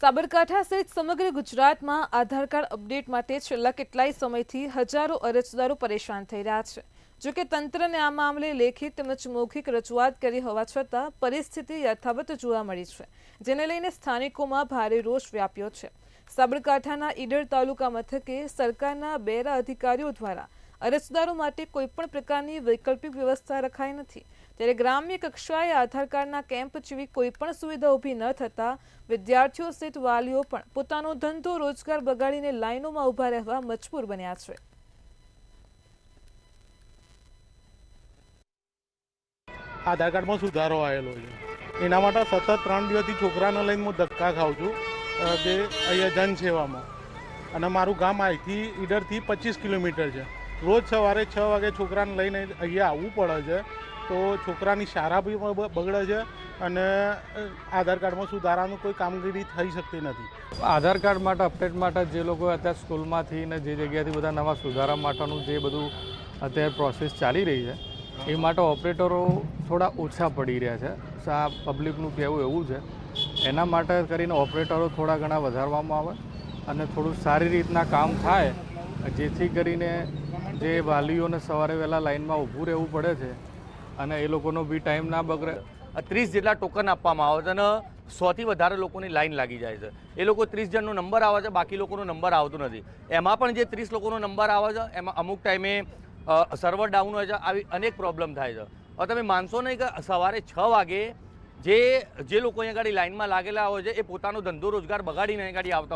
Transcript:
સાબરકાંઠા સહિત સમગ્ર ગુજરાતમાં આધાર કાર્ડ અપડેટ માટે છેલ્લા કેટલાય સમયથી હજારો અરજદારો પરેશાન થઈ રહ્યા છે। જોકે તંત્રને આ મામલે લેખિત તેમજ મૌખિક રજૂઆત કરી હોવા છતાં પરિસ્થિતિ યથાવત જોવા મળી છે, જેને લઈને સ્થાનિકોમાં ભારે રોષ વ્યાપ્યો છે। સાબરકાંઠાના ઈડર તાલુકા મથકે સરકારના બેરા અધિકારીઓ દ્વારા અરજદારો માટે કોઈપણ પ્રકારની વૈકલ્પિક વ્યવસ્થા રખાઈ નથી, ત્યારે ગ્રામ્ય કક્ષાએ આધાર કાર્ડના કેમ્પ જેવી કોઈપણ સુવિધા ઊભી ન થતાં વિદ્યાર્થીઓ સહિત વાલીઓ પણ પોતાનો ધંધો રોજગાર બગાડીને લાઈનોમાં ઊભા રહેવા મજબૂર બન્યા છે। આધાર કાર્ડમાં સુધારો આવેલો છે, એના માટે સતત 3 દિવસથી છોકરાને લઈને હું ધક્કા ખાઉં છું જે અહીંયા જનસેવામાં, અને મારું ગામ અહીંથી ઈડરથી 25 કિલોમીટર છે। રોજ સવારે 6 વાગે છોકરાને લઈને અહીંયા આવવું પડે છે, તો છોકરાની શાળા બી બગડે છે અને આધાર કાર્ડમાં સુધારાનું કોઈ કામગીરી થઈ શકતી નથી। આધાર કાર્ડ માટે અપડેટ માટે જે લોકો અત્યારે સ્કૂલમાંથી ને જે જગ્યાથી બધા નવા સુધારા માટેનું જે બધું અત્યારે પ્રોસેસ ચાલી રહી છે, એ માટે ઓપરેટરો થોડા ઓછા પડી રહ્યા છે। આ પબ્લિકનું કહેવું એવું છે, એના માટે કરીને ઓપરેટરો થોડા ઘણા વધારવામાં આવે અને થોડું સારી રીતના કામ થાય, જેથી કરીને જે વાલીઓને સવારે વહેલા લાઇનમાં ઊભું રહેવું પડે છે અને એ લોકોનો બી ટાઈમ ના બગડે। 30 જેટલા ટોકન આપવામાં આવે છે અને 100થી વધારે લોકોની લાઈન લાગી જાય છે। એ લોકો 30 જણનો નંબર આવે છે, બાકી લોકોનો નંબર આવતો નથી। એમાં પણ જે 30 લોકોનો નંબર આવે છે એમાં અમુક ટાઈમે સર્વર ડાઉન હોય છે, આવી અનેક પ્રોબ્લેમ થાય છે। હવે તમે માનશો નહીં કે સવારે 6 વાગે જે લોકો અહીંયા ગાડી લાઈનમાં લાગેલા હોય છે, એ પોતાનો ધંધો રોજગાર બગાડીને અહીંયા ગાડી આવતા